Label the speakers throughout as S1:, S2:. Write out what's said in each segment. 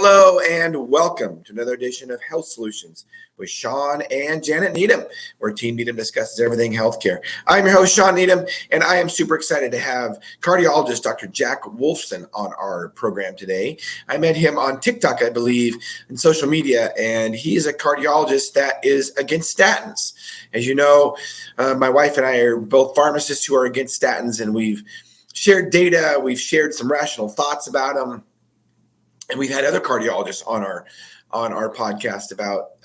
S1: Hello and welcome to another edition of Health Solutions with Shawn and Janet Needham, where Team Needham discusses everything healthcare. I'm your host, Shawn Needham, and I am super excited to have cardiologist Dr. Jack Wolfson on our program today. I met him on TikTok, I believe, and social media, and he is a cardiologist that is against statins. As you know, my wife and I are both pharmacists who are against statins, and we've shared data, we've shared some rational thoughts about them. And we've had other cardiologists on our podcast about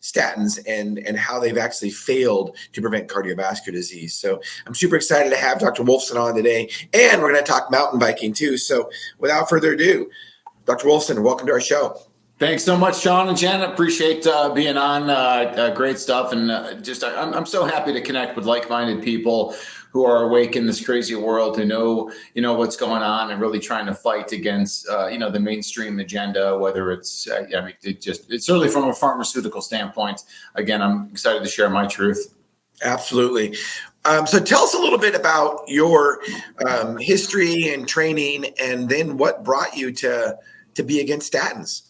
S1: statins and how they've actually failed to prevent cardiovascular disease. So I'm super excited to have Dr. Wolfson on today, and we're going to talk mountain biking too. So without further ado, Dr. Wolfson, welcome to our show.
S2: Thanks so much, Shawn and Janet. Appreciate being on. Great stuff, and I'm so happy to connect with like-minded people who are awake in this crazy world, who know what's going on, and really trying to fight against the mainstream agenda. Whether it's it's certainly from a pharmaceutical standpoint. Again, I'm excited to share my truth.
S1: Absolutely. So tell us a little bit about your history and training, and then what brought you to be against statins.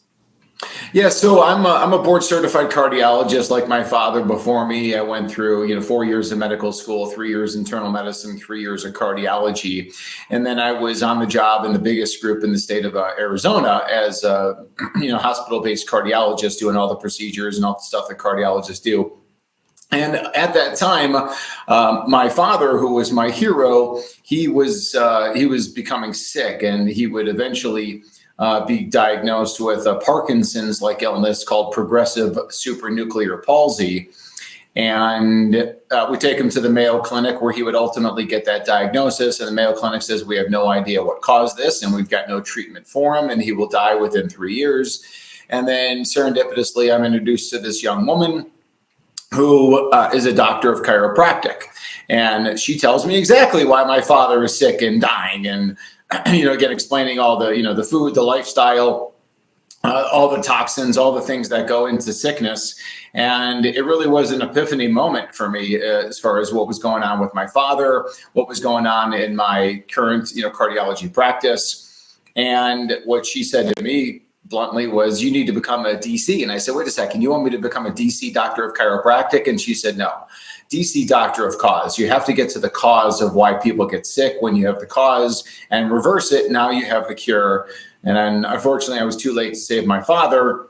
S2: Yeah, so I'm a board certified cardiologist like my father before me. I went through 4 years of medical school, 3 years internal medicine, 3 years of cardiology, and then I was on the job in the biggest group in the state of Arizona as a hospital-based cardiologist, doing all the procedures and all the stuff that cardiologists do. And at that time, my father, who was my hero, he was becoming sick, and he would eventually be diagnosed with a Parkinson's-like illness called progressive supranuclear palsy. And we take him to the Mayo Clinic, where he would ultimately get that diagnosis. And the Mayo Clinic says, we have no idea what caused this, and we've got no treatment for him, and he will die within 3 years. And then serendipitously, I'm introduced to this young woman who is a doctor of chiropractic. And she tells me exactly why my father is sick and dying, and again, explaining all the food, the lifestyle, all the toxins, all the things that go into sickness. And it really was an epiphany moment for me as far as what was going on with my father, what was going on in my current, cardiology practice. And what she said to me bluntly was, you need to become a DC. And I said, wait a second, you want me to become a DC doctor of chiropractic? And she said, no. DC doctor of cause. You have to get to the cause of why people get sick. When you have the cause and reverse it, now you have the cure. And then, unfortunately, I was too late to save my father.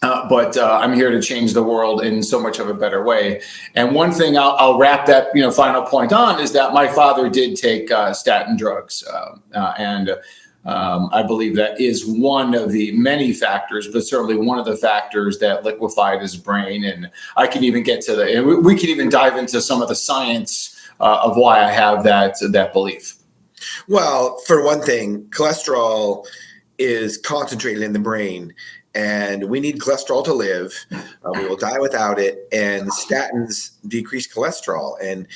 S2: But I'm here to change the world in so much of a better way. And one thing I'll wrap that final point on is that my father did take statin drugs, and I believe that is one of the many factors, but certainly one of the factors that liquefied his brain. And I can even get to we can even dive into some of the science of why I have that belief.
S1: Well, for one thing, cholesterol is concentrated in the brain, and we need cholesterol to live. We will die without it, and statins decrease cholesterol. And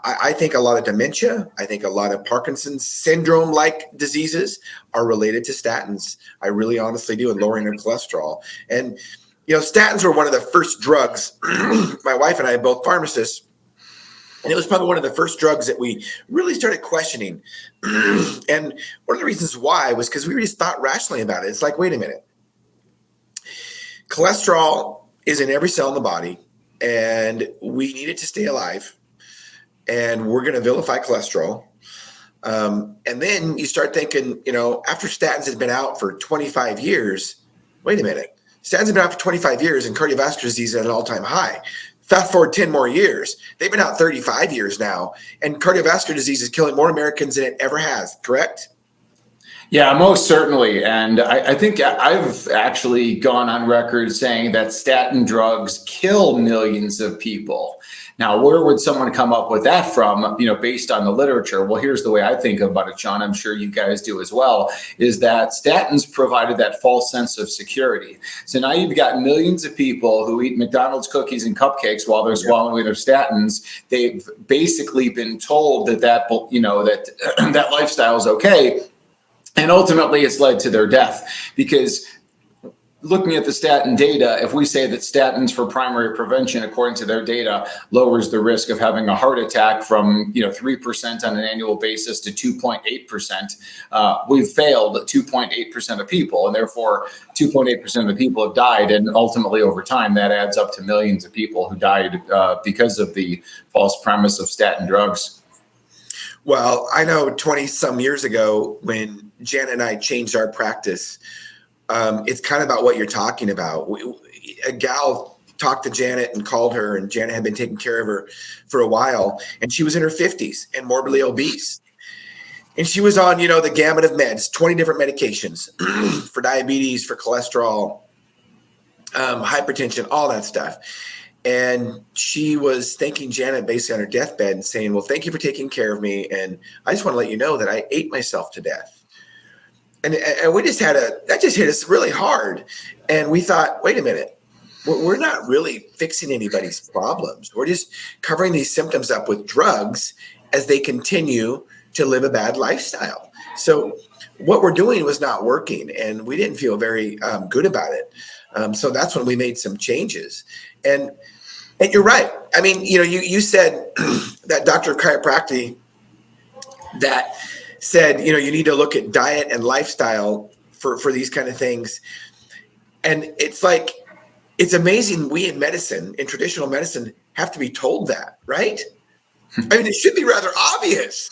S1: I think a lot of dementia, I think a lot of Parkinson's syndrome-like diseases are related to statins. I really honestly do, in lowering their cholesterol. And, statins were one of the first drugs. My wife and I are both pharmacists, and it was probably one of the first drugs that we really started questioning. And one of the reasons why was because we just thought rationally about it. It's like, wait a minute. Cholesterol is in every cell in the body, and we need it to stay alive. And we're going to vilify cholesterol. And then you start thinking, after statins had been out for 25 years, wait a minute. Statins have been out for 25 years, and cardiovascular disease is at an all-time high. Fast forward 10 more years. They've been out 35 years now, and cardiovascular disease is killing more Americans than it ever has, correct?
S2: Yeah, most certainly. And I think I've actually gone on record saying that statin drugs kill millions of people. Now, where would someone come up with that from, based on the literature? Well, here's the way I think about it, Shawn. I'm sure you guys do as well, is that statins provided that false sense of security. So now you've got millions of people who eat McDonald's cookies and cupcakes while they're swallowing their statins. They've basically been told that lifestyle is okay. And ultimately, it's led to their death, because looking at the statin data, if we say that statins for primary prevention, according to their data, lowers the risk of having a heart attack from 3% on an annual basis to 2.8%, we've failed 2.8% of people, and therefore 2.8% of the people have died, and ultimately over time that adds up to millions of people who died because of the false premise of statin drugs.
S1: Well, I know 20 some years ago when Janet and I changed our practice, it's kind of about what you're talking about. A gal talked to Janet and called her, and Janet had been taking care of her for a while, and she was in her 50s and morbidly obese. And she was on, the gamut of meds, 20 different medications for diabetes, for cholesterol, hypertension, all that stuff. And she was thanking Janet basically on her deathbed and saying, well, thank you for taking care of me. And I just want to let you know that I ate myself to death. And we just that just hit us really hard. And we thought, wait a minute, we're not really fixing anybody's problems. We're just covering these symptoms up with drugs as they continue to live a bad lifestyle. So what we're doing was not working, and we didn't feel very good about it. So that's when we made some changes. And you're right. I mean, you said that doctor of chiropractic that said, you need to look at diet and lifestyle for these kind of things. And it's like, it's amazing we in medicine, in traditional medicine, have to be told that, right? I mean, it should be rather obvious.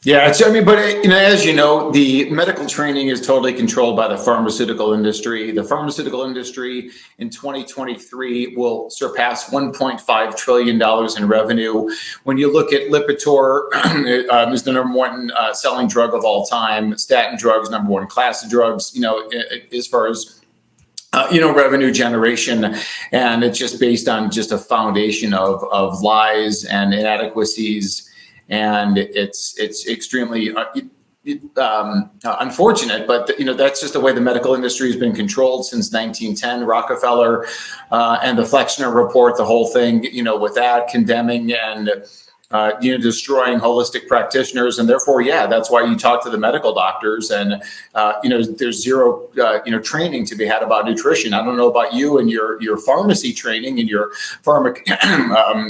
S2: Yeah, but as you know, the medical training is totally controlled by the pharmaceutical industry. The pharmaceutical industry in 2023 will surpass $1.5 trillion in revenue. When you look at Lipitor, is the number one selling drug of all time. Statin drugs, number one class of drugs, as far as revenue generation, and it's just based on just a foundation of lies and inadequacies. And it's extremely unfortunate, but that's just the way the medical industry has been controlled since 1910. Rockefeller and the Flexner Report, the whole thing, with that condemning and destroying holistic practitioners, and therefore, that's why you talk to the medical doctors, and there's zero training to be had about nutrition. I don't know about you and your pharmacy training and your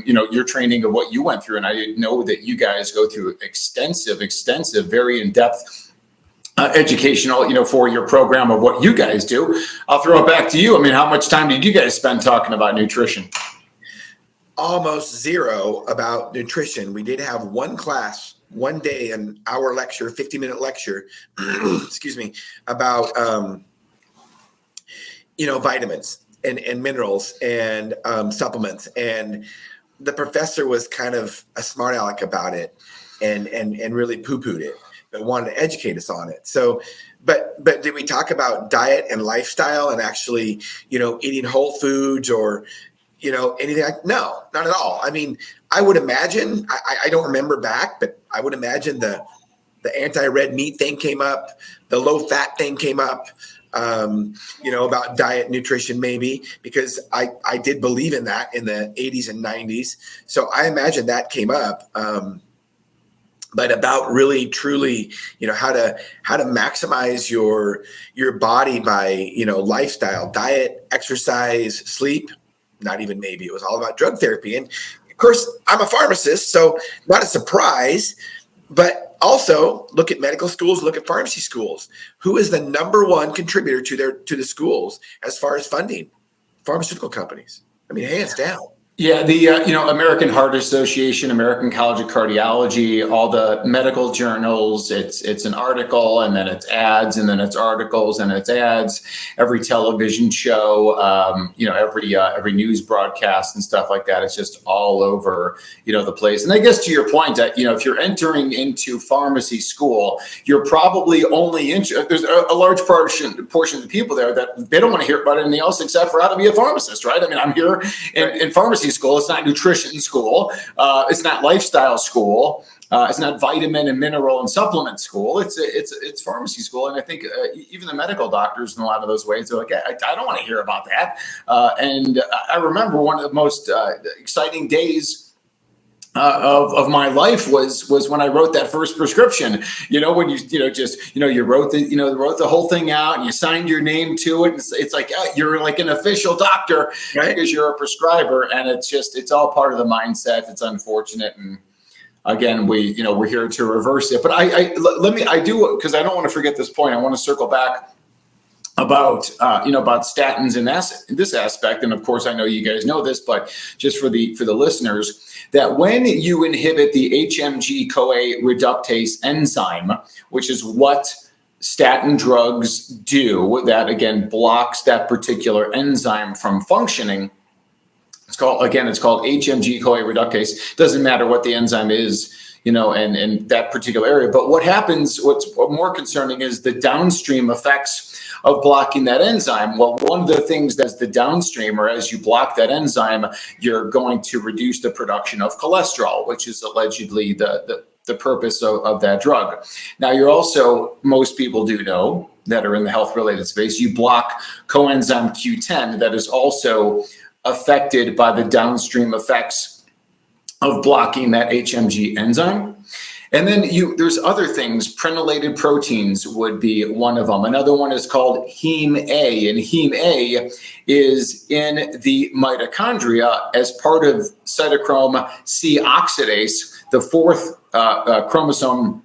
S2: your training of what you went through, and I know that you guys go through extensive, very in-depth educational, for your program of what you guys do. I'll throw it back to you. I mean, how much time did you guys spend talking about nutrition?
S1: Almost zero about nutrition. We did have one class, one day, an hour lecture, 50-minute lecture, excuse me, about, vitamins and minerals and supplements. And the professor was kind of a smart aleck about it and really poo-pooed it, but wanted to educate us on it. So, but did we talk about diet and lifestyle and actually, eating whole foods or, anything like, no, not at all. I mean, I would imagine, I don't remember back, but I would imagine the anti-red meat thing came up, the low fat thing came up, about diet, nutrition, maybe, because I did believe in that in the 80s and 90s. So I imagine that came up. But about really, truly, how to maximize your body by, lifestyle, diet, exercise, sleep. Not even maybe. It was all about drug therapy. And of course, I'm a pharmacist, so not a surprise, but also look at medical schools, look at pharmacy schools. Who is the number one contributor to the schools as far as funding? Pharmaceutical companies. I mean, hands down.
S2: Yeah, the American Heart Association, American College of Cardiology, all the medical journals, it's an article and then it's ads and then it's articles and it's ads, every television show, every news broadcast and stuff like that. It's just all over, the place. And I guess to your point that, if you're entering into pharmacy school, you're probably only there's a large portion of the people there that they don't want to hear about anything else except for how to be a pharmacist, right? I mean, I'm here in pharmacy school. It's not nutrition school. It's not lifestyle school. It's not vitamin and mineral and supplement school. It's pharmacy school. And I think even the medical doctors in a lot of those ways, they're like, I don't want to hear about that. And I remember one of the most exciting days of my life was when I wrote that first prescription. When you wrote the whole thing out and you signed your name to it. And it's like you're like an official doctor, right? Because you're a prescriber, and it's all part of the mindset. It's unfortunate, and again, we're here to reverse it. But I do, because I don't want to forget this point. I want to circle back about statins in this aspect. And of course, I know you guys know this, but just for the listeners, that when you inhibit the HMG-CoA reductase enzyme, which is what statin drugs do, that again blocks that particular enzyme from functioning. It's called HMG-CoA reductase. Doesn't matter what the enzyme is, and that particular area. But what's more concerning is the downstream effects of blocking that enzyme. Well, one of the things that's the downstream, or as you block that enzyme, you're going to reduce the production of cholesterol, which is allegedly the purpose of that drug. Now, most people do know that are in the health-related space, you block coenzyme Q10 that is also affected by the downstream effects of blocking that HMG enzyme. And then there's other things. Prenylated proteins would be one of them. Another one is called heme A, and heme A is in the mitochondria as part of cytochrome C oxidase, the fourth chromosome,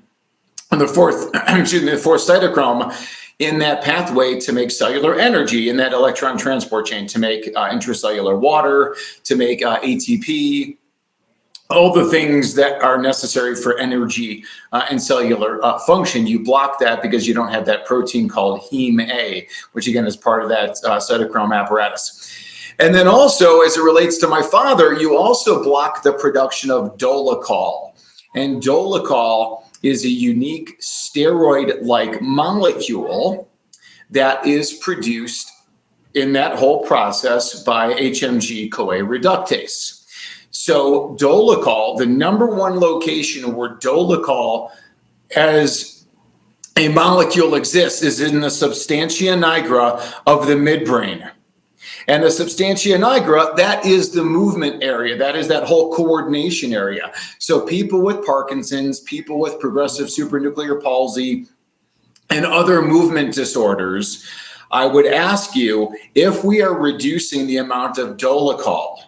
S2: the fourth cytochrome in that pathway to make cellular energy in that electron transport chain, to make intracellular water, to make ATP. All the things that are necessary for energy and cellular function, you block that because you don't have that protein called heme A, which again is part of that cytochrome apparatus. And then also, as it relates to my father, you also block the production of dolichol. And dolichol is a unique steroid-like molecule that is produced in that whole process by HMG-CoA reductase. So dolichol, the number one location where dolichol as a molecule exists is in the substantia nigra of the midbrain. And the substantia nigra, that is the movement area. That is that whole coordination area. So people with Parkinson's, people with progressive supranuclear palsy, and other movement disorders, I would ask you, if we are reducing the amount of dolichol,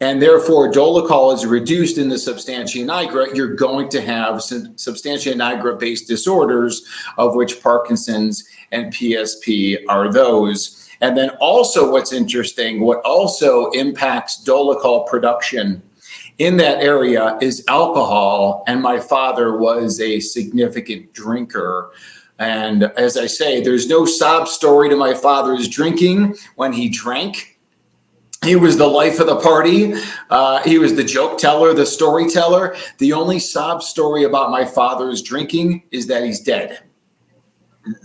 S2: and therefore dolichol is reduced in the substantia nigra, you're going to have substantia nigra-based disorders, of which Parkinson's and PSP are those. And then also what's interesting, what also impacts dolichol production in that area is alcohol. And my father was a significant drinker. And as I say, there's no sob story to my father's drinking when he drank. He was the life of the party. He was the joke teller, the storyteller. The only sob story about my father's drinking is that he's dead.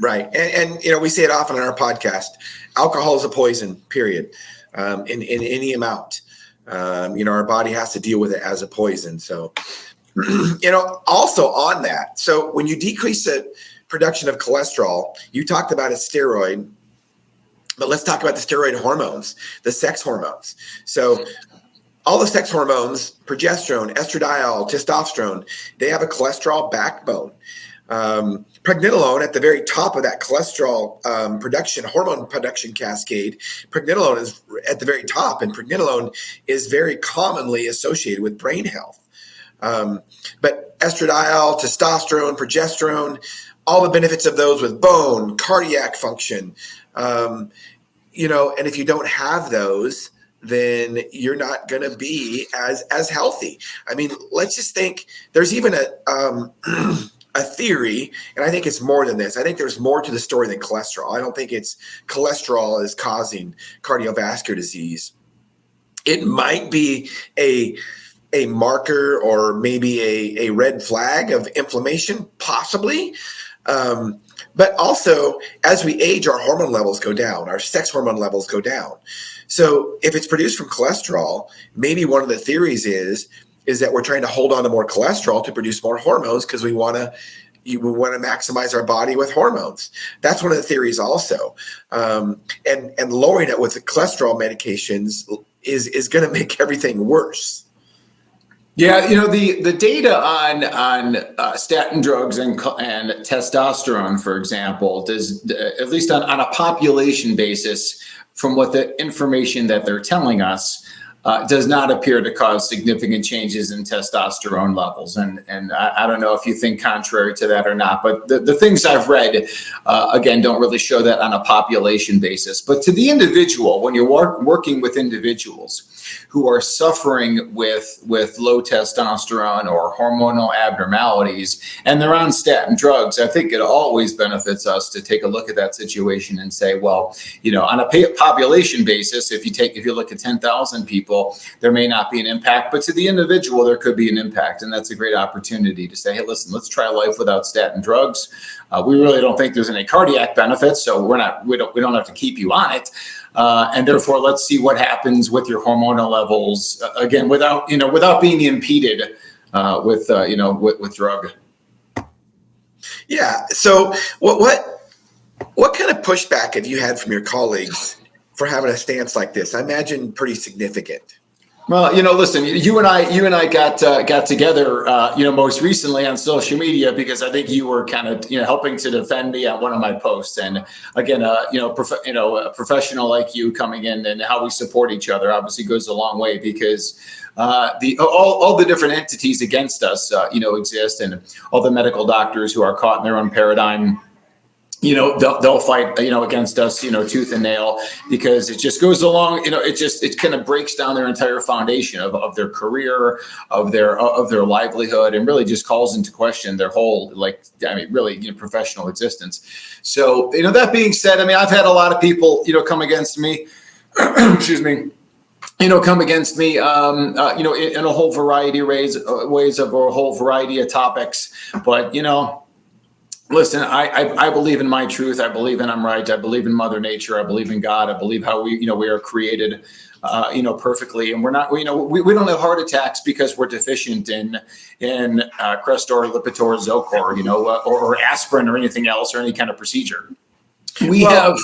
S1: Right. And we say it often on our podcast, alcohol is a poison, period, in any amount. Our body has to deal with it as a poison. So, also on that, so when you decrease the production of cholesterol, you talked about a steroid, but let's talk about the steroid hormones, the sex hormones. So all the sex hormones, progesterone, estradiol, testosterone, they have a cholesterol backbone. Pregnenolone at the very top of that cholesterol hormone production cascade, pregnenolone is at the very top, and pregnenolone is very commonly associated with brain health. But estradiol, testosterone, progesterone, all the benefits of those with bone, cardiac function, and if you don't have those, then you're not going to be as healthy. I mean, let's just think there's even a theory, and I think it's more than this. I think there's more to the story than cholesterol. I don't think it's cholesterol is causing cardiovascular disease. It might be a marker or maybe a red flag of inflammation, possibly. But also, as we age, our hormone levels go down. Our sex hormone levels go down. So if it's produced from cholesterol, maybe one of the theories is that we're trying to hold on to more cholesterol to produce more hormones because we want to maximize our body with hormones. That's one of the theories also. And lowering it with the cholesterol medications is going to make everything worse.
S2: Yeah, the data on statin drugs and testosterone, for example, does, at least on a population basis, from what the information that they're telling us, does not appear to cause significant changes in testosterone levels. And I don't know if you think contrary to that or not, but the things I've read, again, don't really show that on a population basis. But to the individual, when you're working with individuals who are suffering with low testosterone or hormonal abnormalities, and they're on statin drugs, I think it always benefits us to take a look at that situation and say, well, on a population basis, if you look at 10,000 people, there may not be an impact, but to the individual, there could be an impact. And that's a great opportunity to say, hey, listen, let's try life without statin drugs. We really don't think there's any cardiac benefits, so we don't have to keep you on it. And therefore, let's see what happens with your hormonal levels, again, without being impeded with drug.
S1: Yeah. So what kind of pushback have you had from your colleagues for having a stance like this? I imagine pretty significant.
S2: Well, listen, you and I got together, most recently on social media because I think you were kind of, helping to defend me on one of my posts. And again, a professional like you coming in and how we support each other obviously goes a long way because all the different entities against us, exist, and all the medical doctors who are caught in their own paradigm. They'll fight, against us, tooth and nail, because it just goes along, it kind of breaks down their entire foundation of their career, of their livelihood, and really just calls into question their whole, professional existence. So, that being said, I've had a lot of people, come against me, excuse me, come against me, in a whole variety of ways of a whole variety of topics. But, listen, I believe in my truth. I believe I'm right. I believe in Mother Nature. I believe in God. I believe how we are created, perfectly. And we're not, we don't have heart attacks because we're deficient in Crestor, Lipitor, Zocor, or aspirin or anything else or any kind of procedure. We have,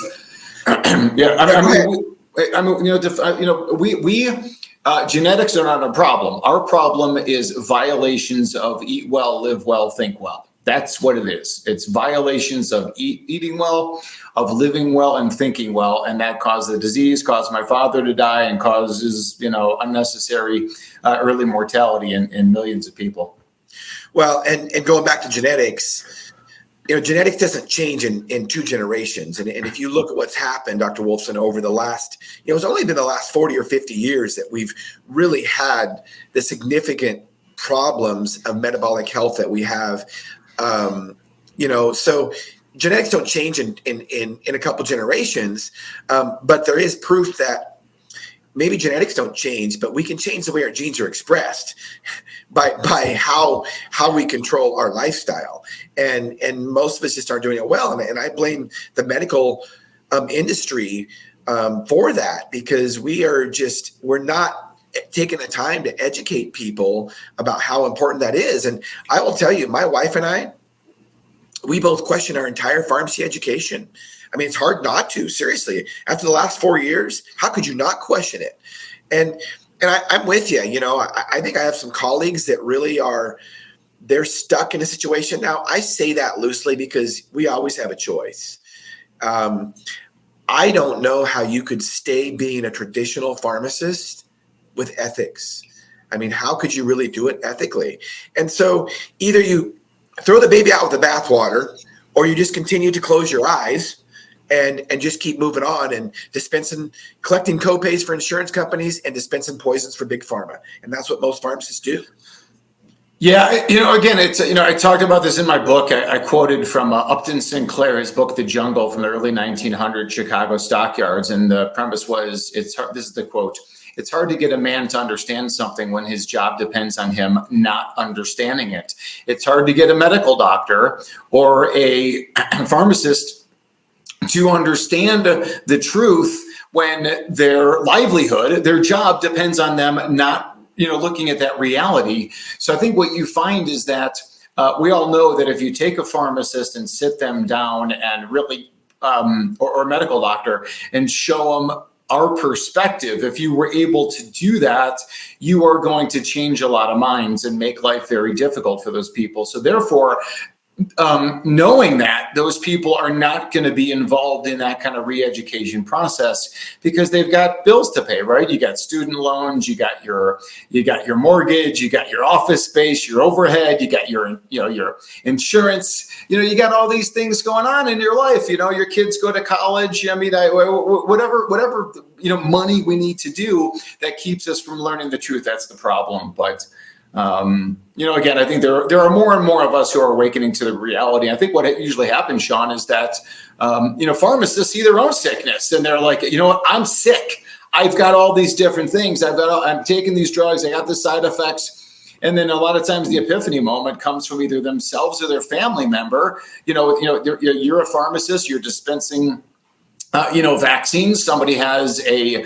S2: genetics are not a problem. Our problem is violations of eat well, live well, think well. That's what it is. It's violations of eating well, of living well, and thinking well, and that caused the disease, caused my father to die, and causes unnecessary early mortality in millions of people. Well, and going back to genetics, genetics doesn't change in 2 generations, and if you look at what's happened, Dr. Wolfson, over the last, it's only been the last 40 or 50 years that we've really had the significant problems of metabolic health that we have. So genetics don't change in a couple generations, but there is proof that maybe genetics don't change, but we can change the way our genes are expressed by how we control our lifestyle. And most of us just aren't doing it well. And I blame the medical industry for that, because we're not taking the time to educate people about how important that is. And I will tell you, my wife and we both question our entire pharmacy education. It's hard not to, seriously. After the last 4 years, how could you not question it? And I'm with you. I think I have some colleagues that really they're stuck in a situation. Now, I say that loosely because we always have a choice. I don't know how you could stay being a traditional pharmacist with ethics. How could you really do it ethically? And so either you throw the baby out with the bathwater, or you just continue to close your eyes and just keep moving on and collecting copays for insurance companies and dispensing poisons for big pharma. And that's what most pharmacists do. Yeah, again, it's, I talked about this in my book. I quoted from Upton Sinclair, his book, The Jungle, from the early 1900s Chicago stockyards. And the premise was, this is the quote: "It's hard to get a man to understand something when his job depends on him not understanding it. It's hard to get a medical doctor or a pharmacist to understand the truth when their livelihood, their job depends on them not, looking at that reality." So I think what you find is that we all know that if you take a pharmacist and sit them down and really, or a medical doctor, and show them our perspective, if you were able to do that, you are going to change a lot of minds and make life very difficult for those people. So therefore, knowing that those people are not going to be involved in that kind of re-education process because they've got bills to pay, right? You got student loans, you got your mortgage, you got your office space, your overhead, you got your insurance, you got all these things going on in your life. Your kids go to college. Whatever money we need to do that keeps us from learning the truth. That's the problem. But again, I think there are more and more of us who are awakening to the reality. I think what usually happens, Shawn, is that, pharmacists see their own sickness and they're like, I'm sick. I've got all these different things. I'm taking these drugs. I got the side effects. And then a lot of times the epiphany moment comes from either themselves or their family member. You're a pharmacist, you're dispensing vaccines. Somebody has a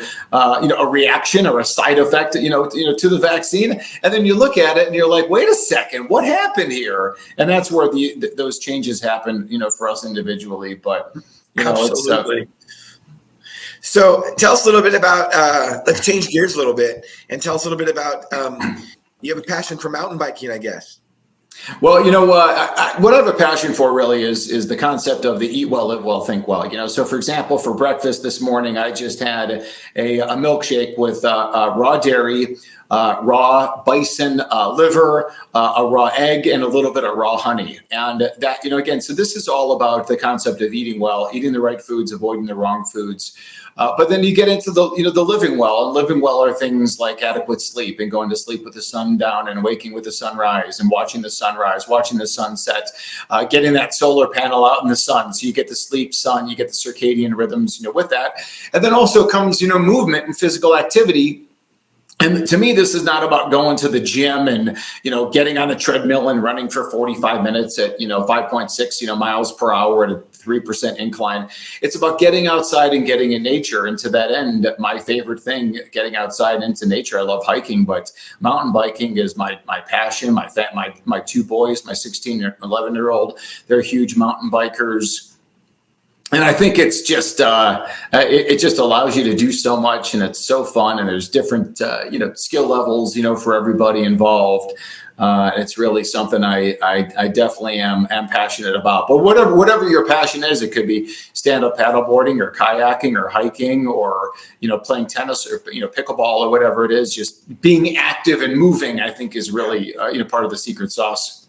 S2: reaction or a side effect, to the vaccine. And then you look at it and you're like, wait a second, what happened here? And that's where those changes happen, for us individually. But,
S1: Absolutely. So tell us a little bit about, let's change gears a little bit and tell us a little bit about, you have a passion for mountain biking, I guess.
S2: Well, what I have a passion for really is the concept of the eat well, live well, think well. So for example, for breakfast this morning, I just had a milkshake with raw dairy, raw bison liver, a raw egg, and a little bit of raw honey. And that, again, so this is all about the concept of eating well, eating the right foods, avoiding the wrong foods. But then you get into the living well, and living well are things like adequate sleep and going to sleep with the sun down and waking with the sunrise and watching the sunrise, watching the sunset, getting that solar panel out in the sun. So you get the sleep sun, you get the circadian rhythms, with that. And then also comes, movement and physical activity. And to me, this is not about going to the gym and, getting on the treadmill and running for 45 minutes at, 5.6, miles per hour at a 3% incline. It's about getting outside and getting in nature. And to that end, my favorite thing, getting outside into nature. I love hiking, but mountain biking is my passion. My two boys, my 16 and 11-year-old, they're huge mountain bikers. And I think it's just, it just allows you to do so much, and it's so fun, and there's different, skill levels, for everybody involved. It's really something I definitely am passionate about. But whatever your passion is, it could be stand-up paddleboarding or kayaking or hiking or, playing tennis or, pickleball or whatever it is. Just being active and moving, I think, is really, part of the secret sauce.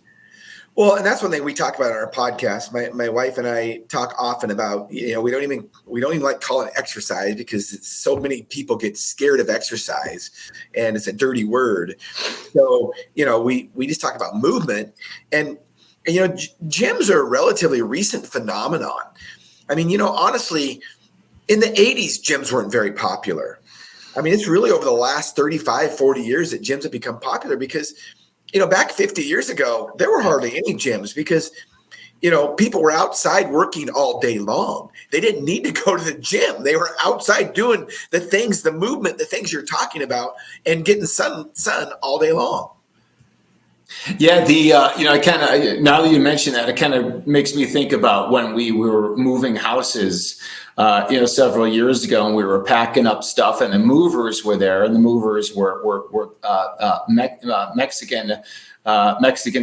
S1: Well, and that's one thing we talk about on our podcast. My wife and I talk often about, we don't even like calling it exercise because so many people get scared of exercise and it's a dirty word. So, we just talk about movement and gyms are a relatively recent phenomenon. I mean, honestly, in the 80s, gyms weren't very popular. I mean, it's really over the last 35, 40 years that gyms have become popular because back 50 years ago, there were hardly any gyms because, people were outside working all day long. They didn't need to go to the gym. They were outside doing the things, the movement, the things you're talking about and getting sun all day long.
S2: Yeah, I kind of, now that you mention that, it kind of makes me think about when we were moving houses, several years ago, and we were packing up stuff, and the movers were there, and the movers were Mexican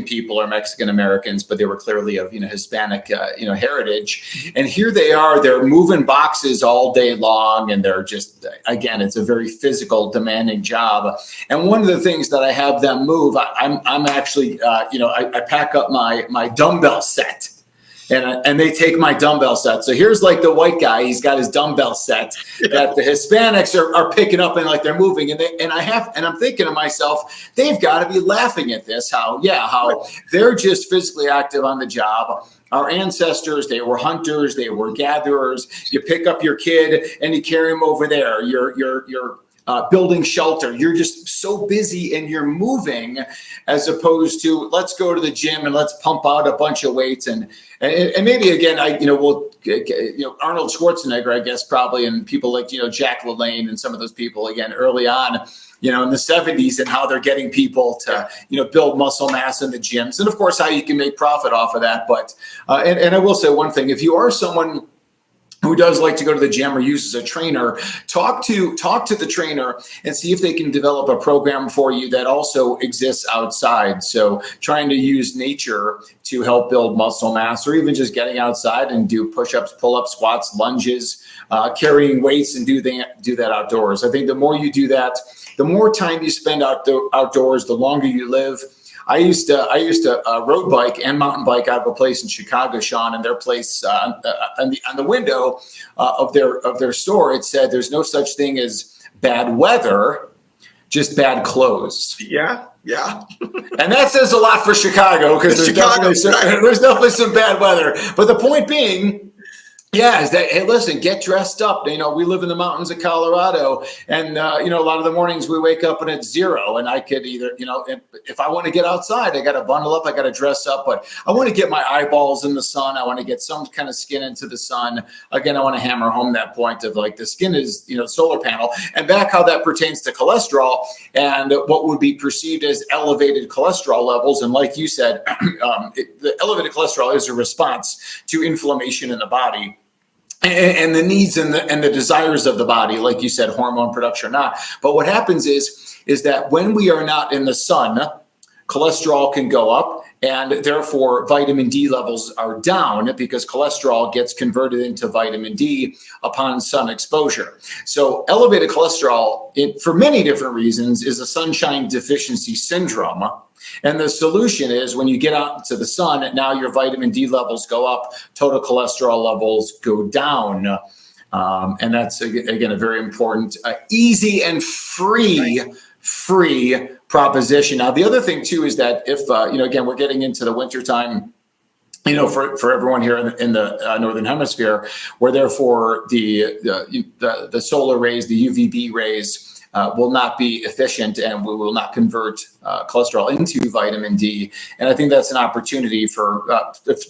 S2: people or Mexican Americans, but they were clearly of Hispanic heritage. And here they are, they're moving boxes all day long, and they're just, again, it's a very physical, demanding job. And one of the things that I have them move, I'm actually I pack up my dumbbell set. And they take my dumbbell set. So here's like the white guy, he's got his dumbbell set that the Hispanics are picking up and like they're moving. And I'm thinking to myself, they've got to be laughing at this, how they're just physically active on the job. Our ancestors, they were hunters, they were gatherers. You pick up your kid and you carry him over there. You're building shelter. You're just so busy and you're moving, as opposed to let's go to the gym and let's pump out a bunch of weights and maybe again, Arnold Schwarzenegger, I guess probably, and people like Jack LaLanne and some of those people again early on, in the 70s, and how they're getting people to build muscle mass in the gyms, and of course how you can make profit off of that. But and I will say one thing: if you are someone who does like to go to the gym or uses a trainer, talk to the trainer and see if they can develop a program for you that also exists outside. So trying to use nature to help build muscle mass, or even just getting outside and do push-ups, pull-ups, squats, lunges, carrying weights, and do that outdoors. I think the more you do that, the more time you spend outdoors, the longer you live. I used to road bike and mountain bike out of a place in Chicago, Shawn, and their place on the window of their store, it said there's no such thing as bad weather, just bad clothes.
S1: Yeah.
S2: And that says a lot for Chicago, because there's definitely some bad weather. But the point being, is that, hey, listen, get dressed up. We live in the mountains of Colorado, and a lot of the mornings we wake up and it's 0, and I could either, if I want to get outside, I got to bundle up, I got to dress up, but I want to get my eyeballs in the sun. I want to get some kind of skin into the sun. Again, I want to hammer home that point of like the skin is, solar panel, and back how that pertains to cholesterol and what would be perceived as elevated cholesterol levels. And like you said, the elevated cholesterol is a response to inflammation in the body. And the needs and the desires of the body, like you said, hormone production or not. But what happens is that when we are not in the sun, cholesterol can go up, and therefore vitamin D levels are down, because cholesterol gets converted into vitamin D upon sun exposure. So elevated cholesterol, for many different reasons, is a sunshine deficiency syndrome. And the solution is, when you get out into the sun, now your vitamin D levels go up, total cholesterol levels go down. And that's, again, a very important, easy and free proposition. Now, the other thing, too, is that if, again, we're getting into the wintertime, for everyone here in the Northern Hemisphere, where therefore the solar rays, the UVB rays, will not be efficient, and we will not convert cholesterol into vitamin D. And I think that's an opportunity for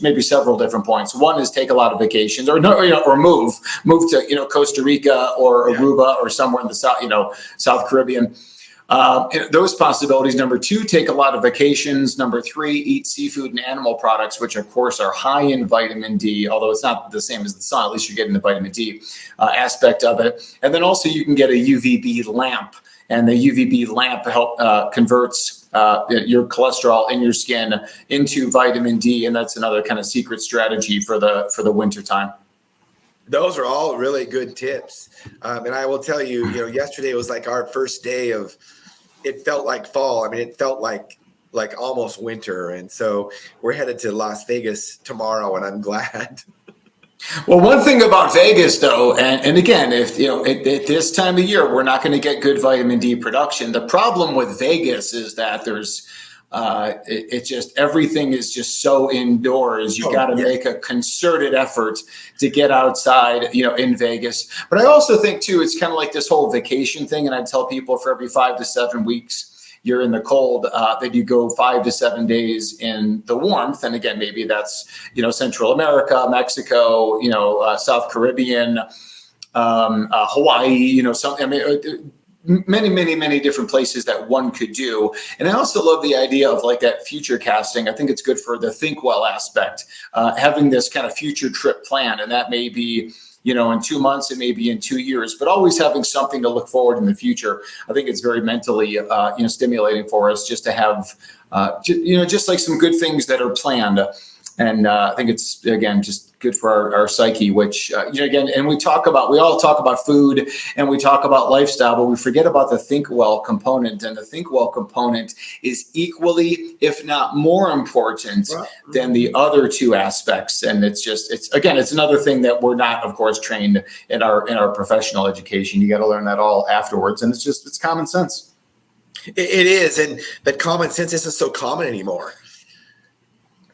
S2: maybe several different points. One is take a lot of vacations, or move to Costa Rica or Aruba or somewhere in the South Caribbean. Those possibilities. Number 2, take a lot of vacations. Number 3, eat seafood and animal products, which of course are high in vitamin D, although it's not the same as the sun. At least you're getting the vitamin D aspect of it. And then also you can get a UVB lamp, and the UVB lamp converts your cholesterol in your skin into vitamin D, and that's another kind of secret strategy for the winter time.
S1: Those are all really good tips. And I will tell you, yesterday was like our first day of, it felt like fall. I mean, it felt like almost winter. And so we're headed to Las Vegas tomorrow, and I'm glad.
S2: Well, one thing about Vegas, though, and again, if at this time of year, we're not going to get good vitamin D production. The problem with Vegas is that there's it's just, everything is just so indoors. You got to make a concerted effort to get outside, in Vegas. But I also think too, it's kind of like this whole vacation thing. And I tell people, for every 5 to 7 weeks you're in the cold, that you go 5 to 7 days in the warmth. And again, maybe that's, Central America, Mexico, South Caribbean, Hawaii, many different places that one could do. And I also love the idea of like that future casting. I think it's good for the think well aspect, having this kind of future trip plan. And that may be, in 2 months, it may be in 2 years, but always having something to look forward in the future. I think it's very mentally, stimulating for us just to have, just like some good things that are planned. And I think it's, again, just good for our psyche, which, again, and we all talk about food and we talk about lifestyle, but we forget about the think well component. And the think well component is equally, if not more important than the other 2 aspects. And it's another thing that we're not, of course, trained in our professional education. You got to learn that all afterwards. And it's common sense.
S1: It is. And that common sense isn't so common anymore.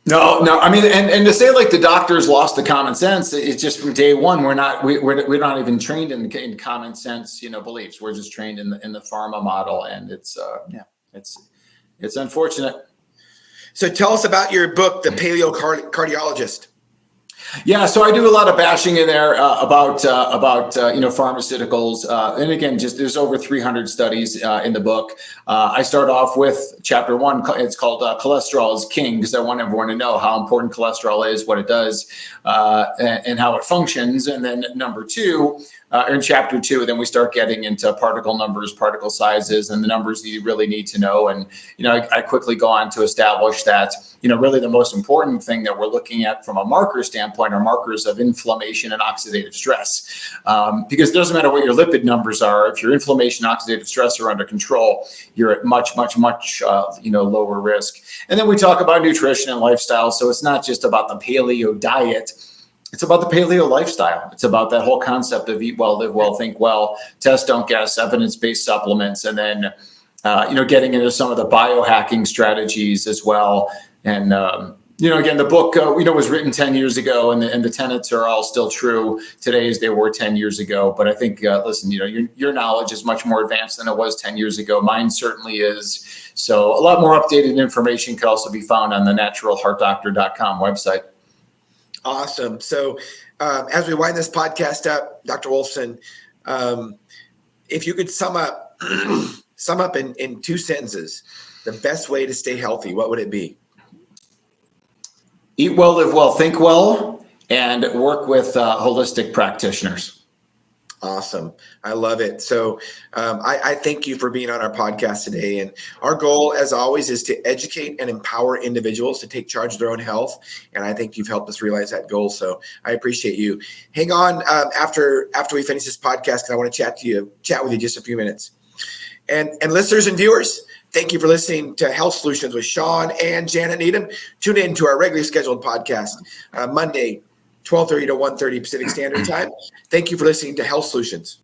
S2: No. I mean, and to say like the doctors lost the common sense, it's just from day one. We're not even trained in common sense, beliefs. We're just trained in the pharma model, and it's unfortunate.
S1: So tell us about your book, The Paleo Cardiologist.
S2: Yeah, so I do a lot of bashing in there about pharmaceuticals, and again, just there's over 300 studies in the book. I start off with chapter 1. It's called "Cholesterol is King," because I want everyone to know how important cholesterol is, what it does, and how it functions. And then number 2. In chapter 2, then we start getting into particle numbers, particle sizes, and the numbers that you really need to know. And, I quickly go on to establish that, really the most important thing that we're looking at from a marker standpoint are markers of inflammation and oxidative stress. Because it doesn't matter what your lipid numbers are. If your inflammation, oxidative stress are under control, you're at much lower risk. And then we talk about nutrition and lifestyle. So it's not just about the paleo diet. It's about the paleo lifestyle. It's about that whole concept of eat well, live well, think well, test, don't guess, evidence-based supplements, and then, getting into some of the biohacking strategies as well. And, again, the book, was written 10 years ago, and the tenets are all still true today as they were 10 years ago. But I think, listen, your knowledge is much more advanced than it was 10 years ago. Mine certainly is. So a lot more updated information could also be found on the naturalheartdoctor.com website.
S1: Awesome. So as we wind this podcast up, Dr. Wolfson, if you could sum up in 2 sentences, the best way to stay healthy, what would it be?
S2: Eat well, live well, think well, and work with holistic practitioners.
S1: Awesome. I love it. So I thank you for being on our podcast today. And our goal, as always, is to educate and empower individuals to take charge of their own health. And I think you've helped us realize that goal. So I appreciate you. Hang on after we finish this podcast, because I want to chat with you just a few minutes. And listeners and viewers, thank you for listening to Health Solutions with Shawn and Janet Needham. Tune in to our regularly scheduled podcast Monday, 12:30 to 1:30 Pacific Standard Time. Thank you for listening to Health Solutions.